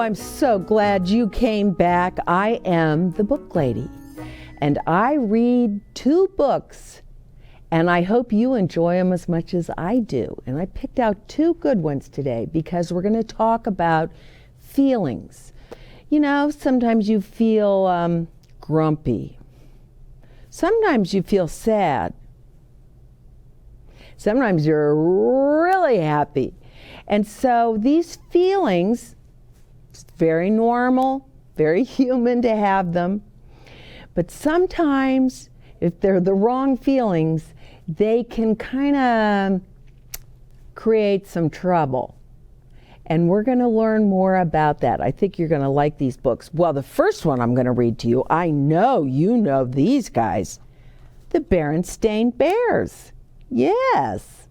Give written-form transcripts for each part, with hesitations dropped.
I'm so glad you came back. I am the book lady, and I read 2 books, and I hope you enjoy them as much as I do. And I picked out 2 good ones today because we're going to talk about feelings. You know, sometimes you feel grumpy. Sometimes you feel sad. Sometimes you're really happy. And so these feelings, it's very normal, very human to have them. But sometimes, if they're the wrong feelings, they can kind of create some trouble. And we're going to learn more about that. I think you're going to like these books. Well, the first one I'm going to read to you, I know you know these guys, the Berenstain Bears. Yes.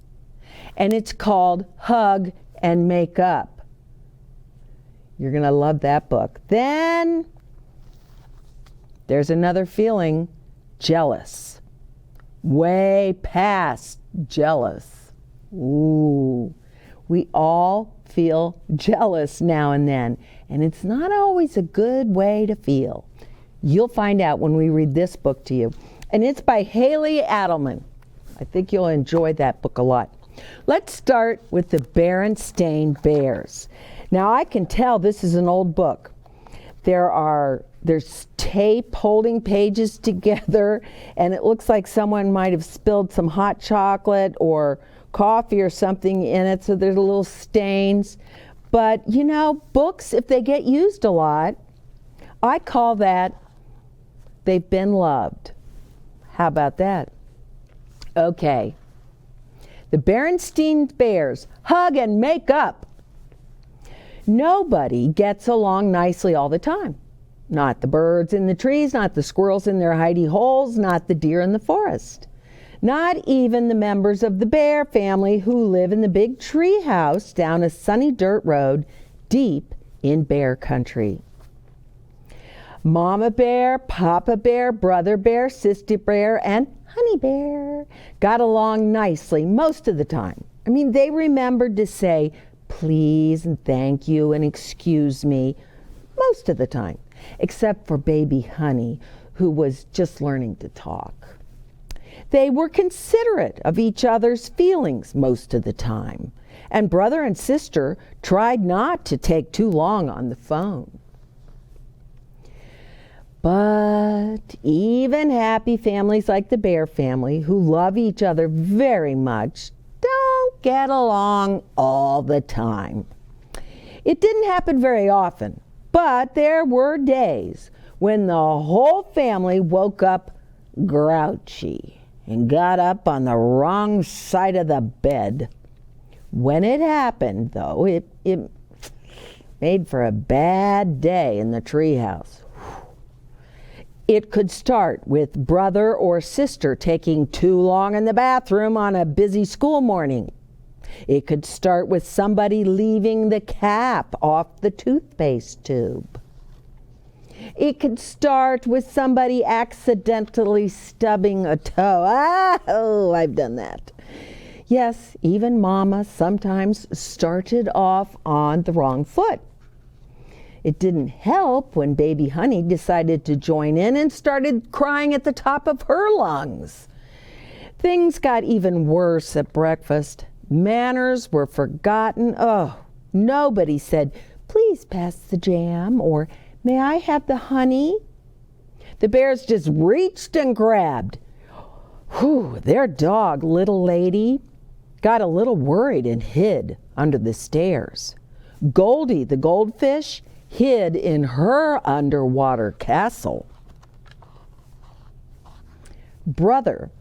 And it's called Hug and Make Up. You're going to love that book. Then there's another feeling, jealous. Way past jealous. Ooh. We all feel jealous now and then, and it's not always a good way to feel. You'll find out when we read this book to you. And it's by Hallee Adelman. I think you'll enjoy that book a lot. Let's start with the Berenstain Bears. Now I can tell this is an old book. There's tape holding pages together, and it looks like someone might have spilled some hot chocolate or coffee or something in it, so there's little stains. But you know, books, if they get used a lot, I call that they've been loved. How about that? Okay. The Berenstain Bears, Hug and Make Up. Nobody gets along nicely all the time. Not the birds in the trees, not the squirrels in their hidey holes, not the deer in the forest. Not even the members of the bear family who live in the big tree house down a sunny dirt road deep in bear country. Mama bear, Papa bear, brother bear, sister bear, and honey bear got along nicely most of the time. I mean, they remembered to say please and thank you and excuse me most of the time, except for baby Honey, who was just learning to talk. They were considerate of each other's feelings most of the time, and brother and sister tried not to take too long on the phone. But even happy families like the Bear family, who love each other very much, don't get along all the time. It didn't happen very often, but there were days when the whole family woke up grouchy and got up on the wrong side of the bed. When it happened, though, it made for a bad day in the treehouse. It could start with brother or sister taking too long in the bathroom on a busy school morning. It could start with somebody leaving the cap off the toothpaste tube. It could start with somebody accidentally stubbing a toe. Oh, I've done that. Yes, even Mama sometimes started off on the wrong foot. It didn't help when baby Honey decided to join in and started crying at the top of her lungs. Things got even worse at breakfast. Manners were forgotten. Oh, nobody said, please pass the jam, or may I have the honey? The Bears just reached and grabbed. Whew, their dog, Little Lady, got a little worried and hid under the stairs. Goldie, the goldfish, hid in her underwater castle. Brother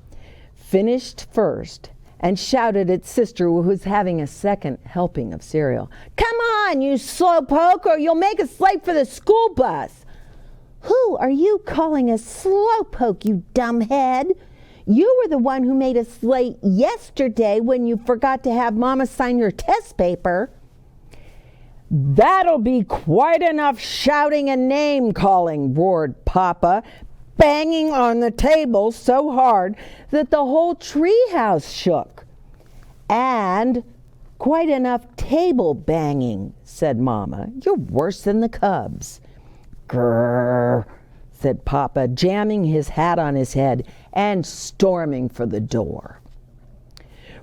finished first and shouted at sister, who was having a second helping of cereal. Come on, you slowpoke, or you'll make us late for the school bus. Who are you calling a slowpoke, you dumbhead? You were the one who made us late yesterday when you forgot to have Mama sign your test paper. That'll be quite enough shouting and name-calling, roared Papa, banging on the table so hard that the whole treehouse shook. And quite enough table banging," said Mama. "You're worse than the Cubs." "Grrr," said Papa, jamming his hat on his head and storming for the door.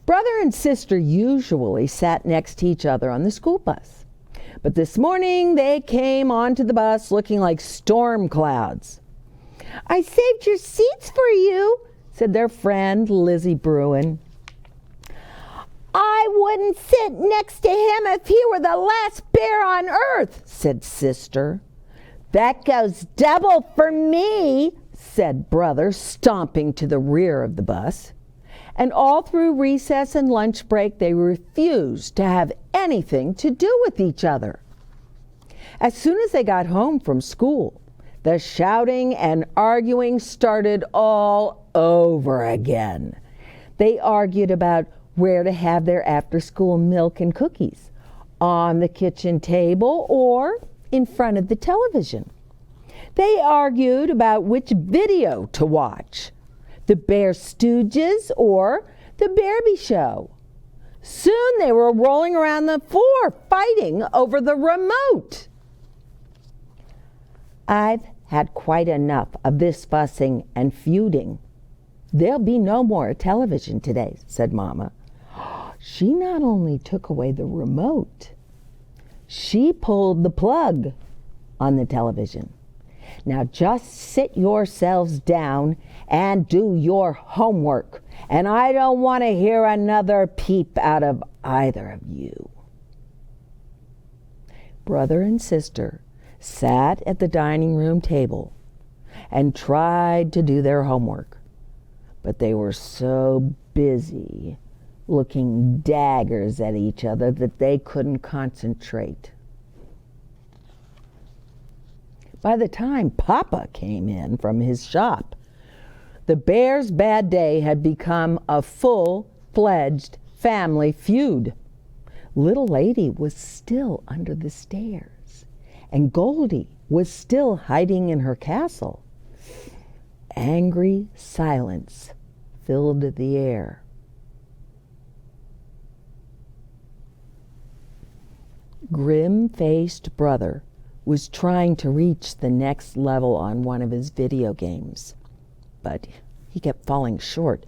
Brother and sister usually sat next to each other on the school bus, but this morning they came onto the bus looking like storm clouds. "I saved your seats for you," said their friend Lizzie Bruin. "I wouldn't sit next to him if he were the last bear on earth," said sister. "That goes double for me," said brother, stomping to the rear of the bus. And all through recess and lunch break, they refused to have anything to do with each other. As soon as they got home from school, the shouting and arguing started all over again. They argued about where to have their after-school milk and cookies, on the kitchen table or in front of the television. They argued about which video to watch, the Bear Stooges or the Bearby Show. Soon they were rolling around the floor fighting over the remote. "I've had quite enough of this fussing and feuding. There'll be no more television today," said Mama. She not only took away the remote, she pulled the plug on the television. "Now just sit yourselves down and do your homework, and I don't want to hear another peep out of either of you." Brother and sister sat at the dining room table and tried to do their homework, but they were so busy looking daggers at each other that they couldn't concentrate. By the time Papa came in from his shop, the Bears' bad day had become a full-fledged family feud. Little Lady was still under the stairs, and Goldie was still hiding in her castle. Angry silence filled the air. Grim-faced brother was trying to reach the next level on one of his video games, but he kept falling short.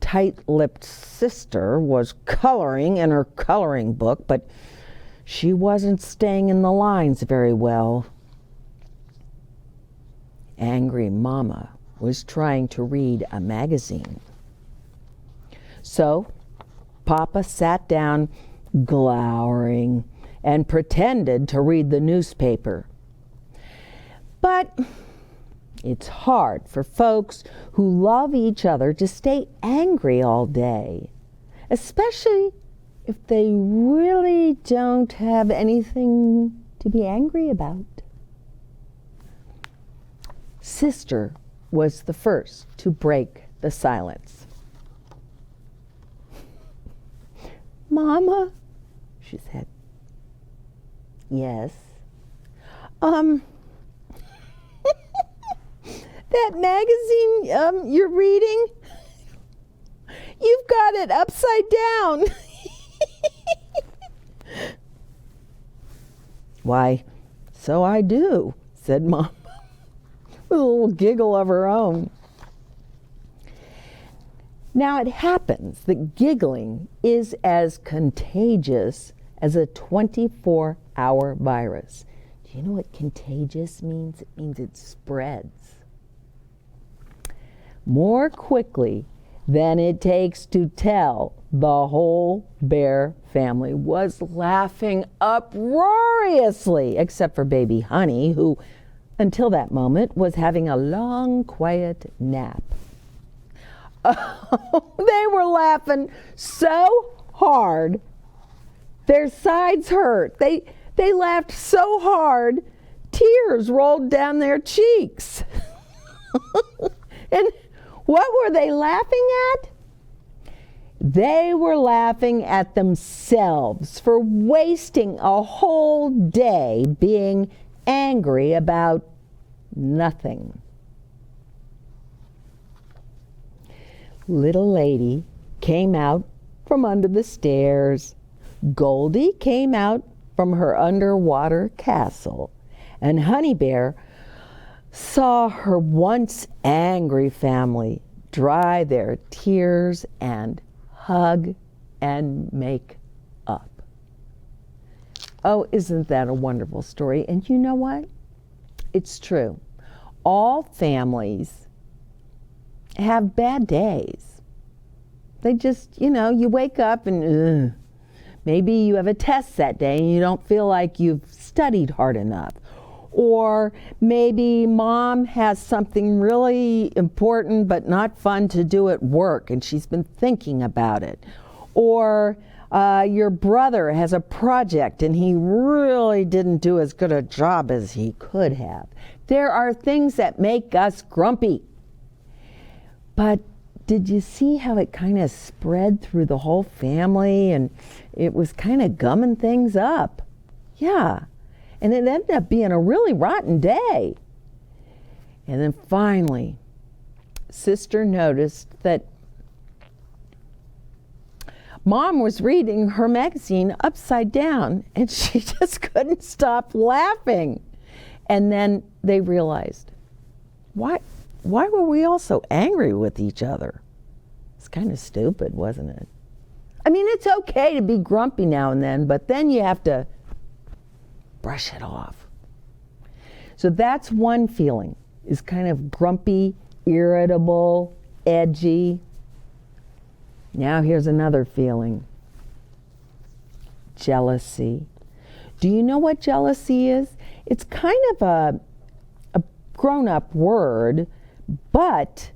Tight-lipped sister was coloring in her coloring book, but she wasn't staying in the lines very well. Angry Mama was trying to read a magazine. So Papa sat down glowering and pretended to read the newspaper. But it's hard for folks who love each other to stay angry all day, especially if they really don't have anything to be angry about. Sister was the first to break the silence. "Mama," she said. "Yes." That magazine you're reading, you've got it upside down." "Why, so I do," said Mom, with a little giggle of her own. Now it happens that giggling is as contagious as a 24-hour virus. Do you know what contagious means? It means it spreads more quickly than it takes to tell. The whole bear family was laughing uproariously, except for baby Honey, who, until that moment, was having a long, quiet nap. Oh, they were laughing so hard, their sides hurt. They laughed so hard, tears rolled down their cheeks. And what were they laughing at? They were laughing at themselves for wasting a whole day being angry about nothing. Little Lady came out from under the stairs, Goldie came out from her underwater castle, and Honey Bear saw her once angry family dry their tears and hug and make up. Oh, isn't that a wonderful story? And you know what? It's true. All families have bad days. They just, you wake up and maybe you have a test that day and you don't feel like you've studied hard enough. Or maybe mom has something really important but not fun to do at work and she's been thinking about it. Or your brother has a project and he really didn't do as good a job as he could have. There are things that make us grumpy. But did you see how it kind of spread through the whole family and it was kind of gumming things up? Yeah. And it ended up being a really rotten day. And then finally, Sister noticed that Mom was reading her magazine upside down and she just couldn't stop laughing. And then they realized, why were we all so angry with each other? It's kind of stupid, wasn't it? I mean, it's okay to be grumpy now and then, but then you have to brush it off. So that's one feeling, is kind of grumpy, irritable, edgy. Now here's another feeling. Jealousy. Do you know what jealousy is? It's kind of a grown-up word, but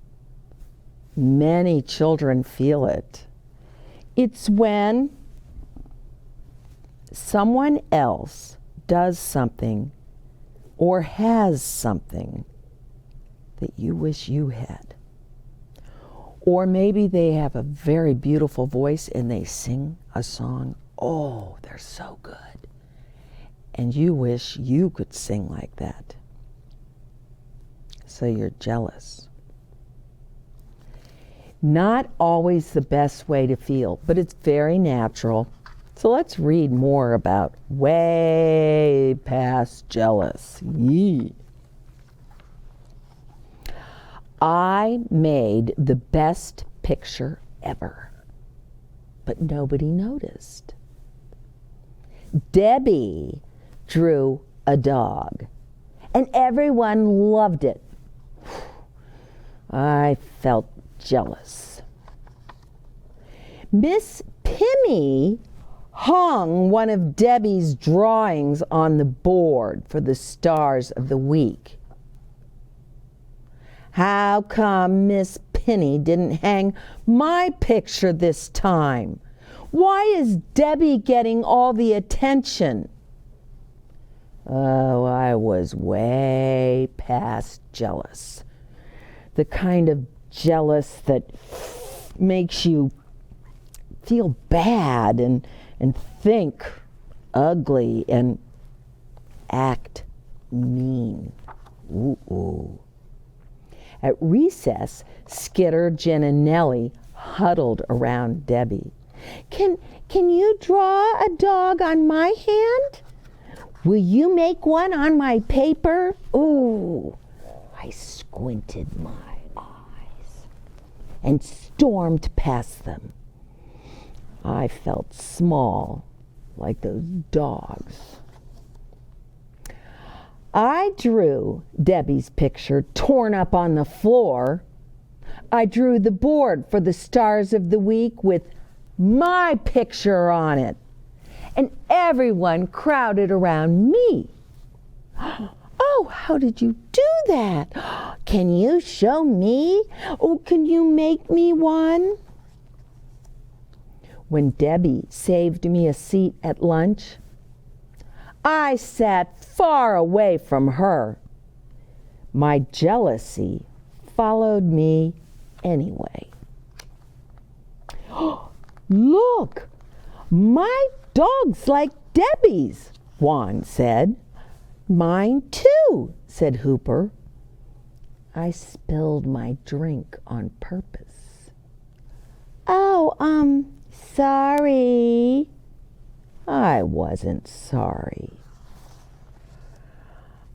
many children feel it. It's when someone else does something or has something that you wish you had. Or maybe they have a very beautiful voice and they sing a song. Oh, they're so good. And you wish you could sing like that. So you're jealous. Not always the best way to feel, but it's very natural. So let's read more about way past jealous. Yee. I made the best picture ever, but nobody noticed. Debbie drew a dog, and everyone loved it. I felt jealous. Miss Pimmy hung one of Debbie's drawings on the board for the stars of the week. How come Miss Penny didn't hang my picture this time? Why is Debbie getting all the attention? Oh, I was way past jealous. The kind of jealous that makes you feel bad and think ugly and act mean. Ooh. At recess, Skitter, Jen, and Nellie huddled around Debbie. Can you draw a dog on my hand? Will you make one on my paper? Ooh, I squinted my eyes and stormed past them. I felt small, like those dogs. I drew Debbie's picture torn up on the floor. I drew the board for the stars of the week with my picture on it. And everyone crowded around me. Oh, how did you do that? Can you show me? Oh, can you make me one? When Debbie saved me a seat at lunch, I sat far away from her. My jealousy followed me anyway. Look, my dog's like Debbie's, Juan said. Mine too, said Hooper. I spilled my drink on purpose. Oh, sorry. I wasn't sorry.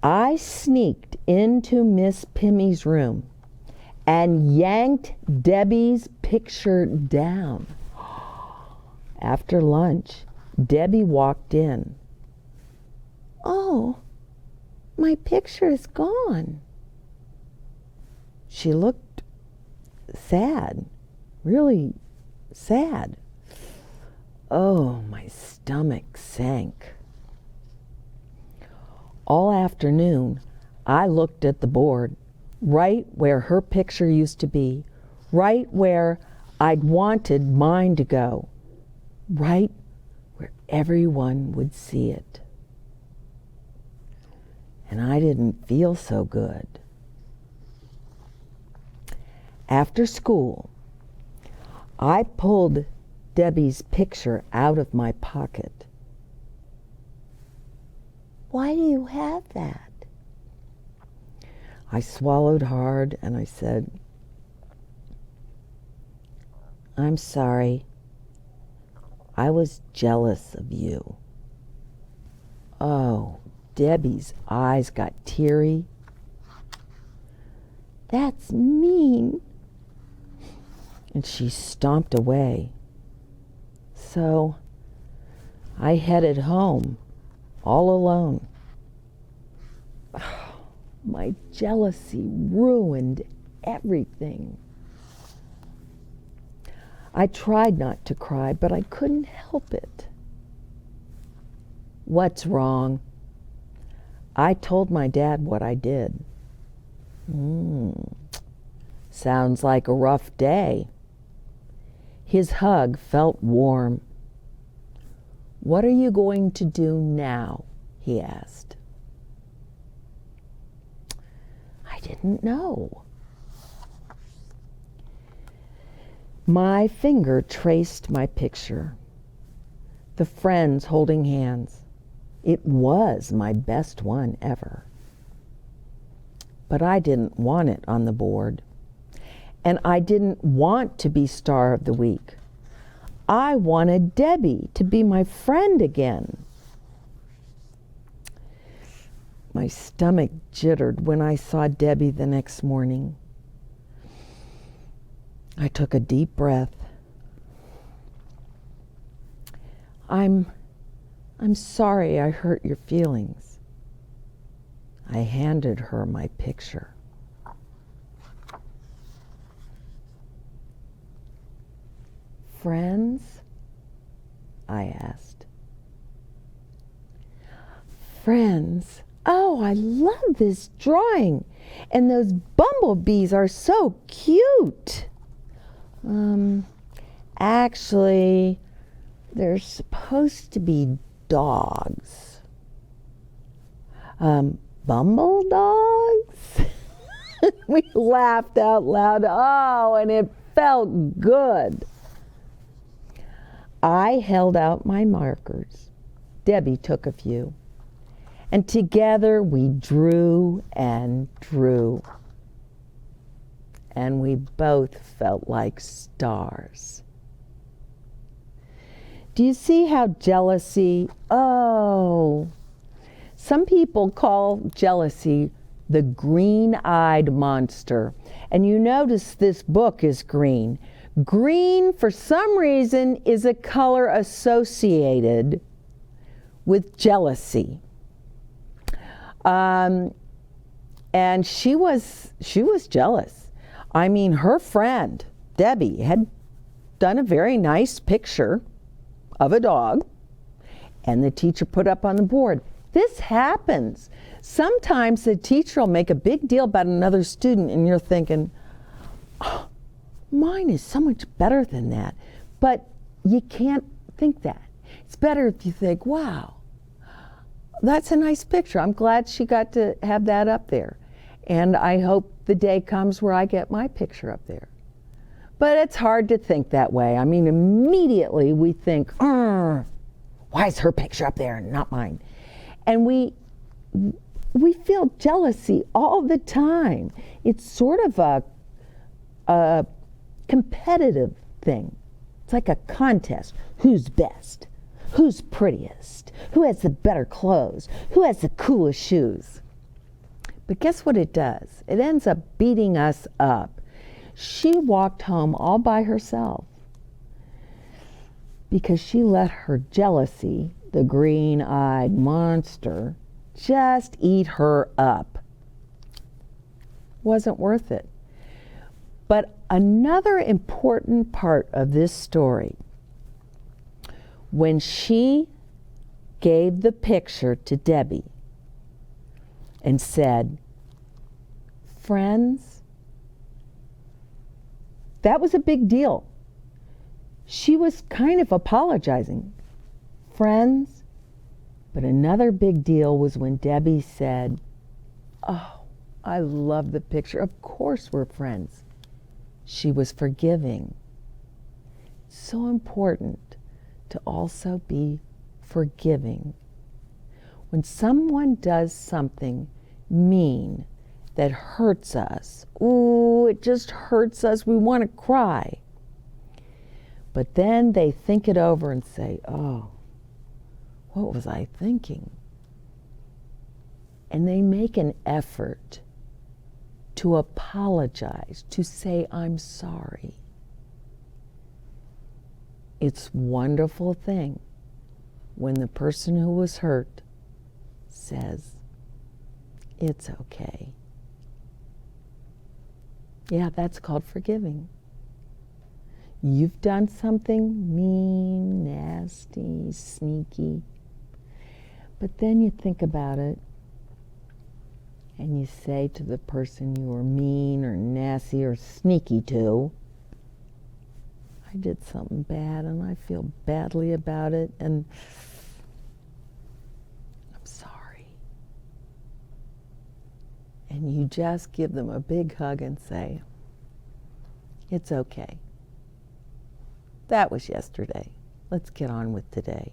I sneaked into Miss Pimmy's room and yanked Debbie's picture down. After lunch, Debbie walked in. "Oh, my picture is gone." She looked sad, really sad. Oh, my stomach sank. All afternoon, I looked at the board, right where her picture used to be, right where I'd wanted mine to go, right where everyone would see it. And I didn't feel so good. After school, I pulled Debbie's picture out of my pocket. "Why do you have that?" I swallowed hard and I said, "I'm sorry. I was jealous of you." Oh, Debbie's eyes got teary. "That's mean." And she stomped away. So I headed home, all alone. My jealousy ruined everything. I tried not to cry, but I couldn't help it. "What's wrong?" I told my dad what I did. Sounds like a rough day. His hug felt warm. "What are you going to do now?" he asked. I didn't know. My finger traced my picture. The friends holding hands. It was my best one ever. But I didn't want it on the board. And I didn't want to be star of the week. I wanted Debbie to be my friend again. My stomach jittered when I saw Debbie the next morning. I took a deep breath. I'm sorry I hurt your feelings." I handed her my picture. "Friends?" I asked. "Friends. Oh, I love this drawing. And those bumblebees are so cute." Actually, they're supposed to be dogs." "Bumble dogs?" We laughed out loud. Oh, and it felt good. I held out my markers. Debbie took a few. And together we drew and drew. And we both felt like stars. Do you see how jealousy, some people call jealousy the green-eyed monster. And you notice this book is green. Green, for some reason, is a color associated with jealousy. And she was jealous. I mean, her friend, Debbie, had done a very nice picture of a dog, and the teacher put up on the board. This happens. Sometimes the teacher will make a big deal about another student, and you're thinking, "Oh, mine is so much better than that." But you can't think that. It's better if you think, "Wow, that's a nice picture. I'm glad she got to have that up there. And I hope the day comes where I get my picture up there." But it's hard to think that way. I mean, immediately we think, why is her picture up there and not mine? And we feel jealousy all the time. It's sort of a competitive thing. It's like a contest. Who's best? Who's prettiest? Who has the better clothes? Who has the coolest shoes? But guess what it does? It ends up beating us up. She walked home all by herself because she let her jealousy, the green-eyed monster, just eat her up. Wasn't worth it. But another important part of this story, when she gave the picture to Debbie and said, friends, that was a big deal. She was kind of apologizing. Friends. But another big deal was when Debbie said, oh, I love the picture. Of course we're friends. She was forgiving. So important to also be forgiving. When someone does something mean that hurts us, ooh, it just hurts us, we want to cry. But then they think it over and say, oh, what was I thinking? And they make an effort to apologize, to say, I'm sorry. It's a wonderful thing when the person who was hurt says, it's okay. Yeah, that's called forgiving. You've done something mean, nasty, sneaky, but then you think about it and you say to the person you were mean or nasty or sneaky to, I did something bad and I feel badly about it and I'm sorry. And you just give them a big hug and say, it's okay. That was yesterday. Let's get on with today.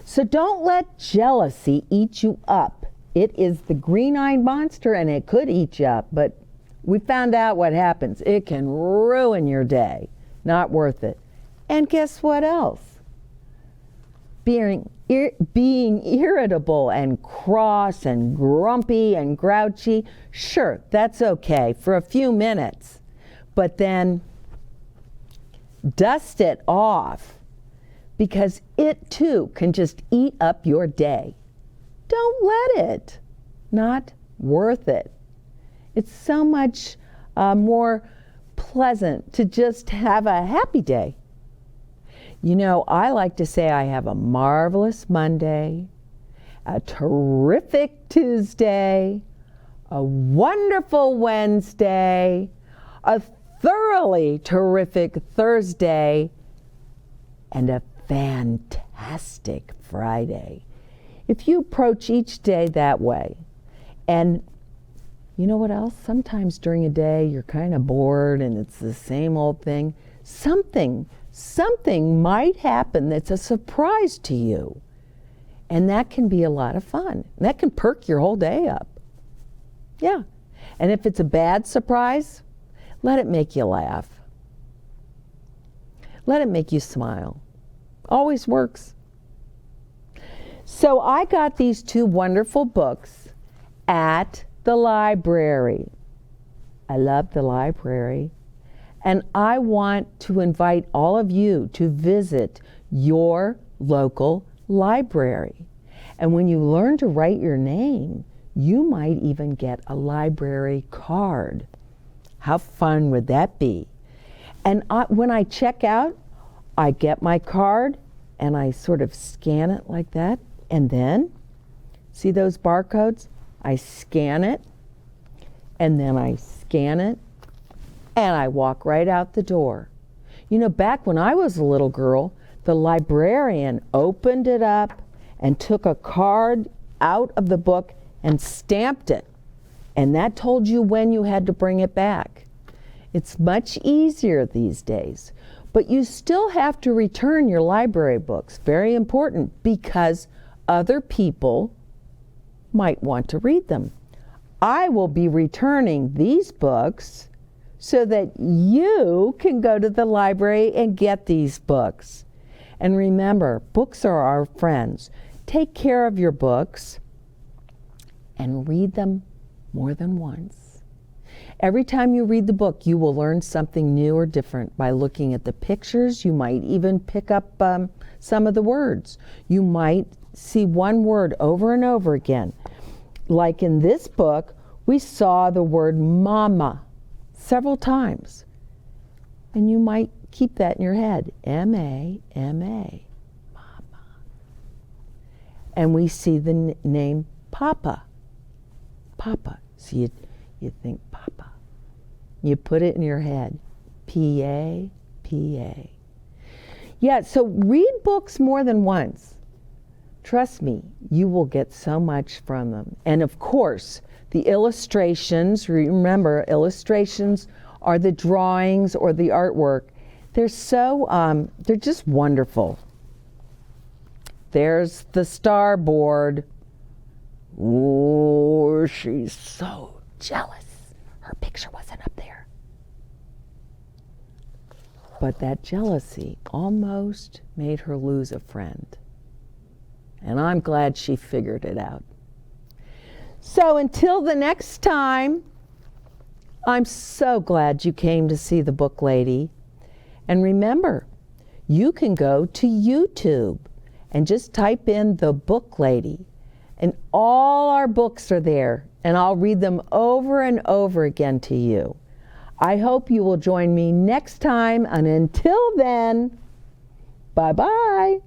So don't let jealousy eat you up. It is the green-eyed monster and it could eat you up, but we found out what happens. It can ruin your day. Not worth it. And guess what else? Being irritable and cross and grumpy and grouchy, sure, that's okay for a few minutes. But then dust it off because it too can just eat up your day. Don't let it. Not worth it. It's so much more pleasant to just have a happy day. You know, I like to say I have a marvelous Monday, a terrific Tuesday, a wonderful Wednesday, a thoroughly terrific Thursday, and a fantastic Friday. If you approach each day that way, and you know what else? Sometimes during a day you're kind of bored and it's the same old thing. Something might happen that's a surprise to you. And that can be a lot of fun. That can perk your whole day up. Yeah. And if it's a bad surprise, let it make you laugh. Let it make you smile. Always works. So I got these two wonderful books at the library. I love the library. And I want to invite all of you to visit your local library. And when you learn to write your name, you might even get a library card. How fun would that be? And when I check out, I get my card and I sort of scan it like that. And then, see those barcodes? I scan it, and then I scan it, and I walk right out the door. You know, back when I was a little girl, the librarian opened it up and took a card out of the book and stamped it. And that told you when you had to bring it back. It's much easier these days. But you still have to return your library books. Very important, because other people might want to read them. I will be returning these books so that you can go to the library and get these books. And remember, books are our friends. Take care of your books and read them more than once. Every time you read the book, you will learn something new or different by looking at the pictures. You might even pick up some of the words. You might see one word over and over again. Like in this book, we saw the word mama several times. And you might keep that in your head. M-A-M-A, mama. And we see the name Papa. Papa. So you think Papa. You put it in your head. P-A-P-A. Yeah, so read books more than once. Trust me, you will get so much from them. And of course, the illustrations, remember, illustrations are the drawings or the artwork. They're just wonderful. There's the starboard. Oh, she's so jealous. Her picture wasn't up there. But that jealousy almost made her lose a friend. And I'm glad she figured it out. So until the next time, I'm so glad you came to see the Book Lady. And remember, you can go to YouTube and just type in the Book Lady. And all our books are there, and I'll read them over and over again to you. I hope you will join me next time, and until then, bye-bye.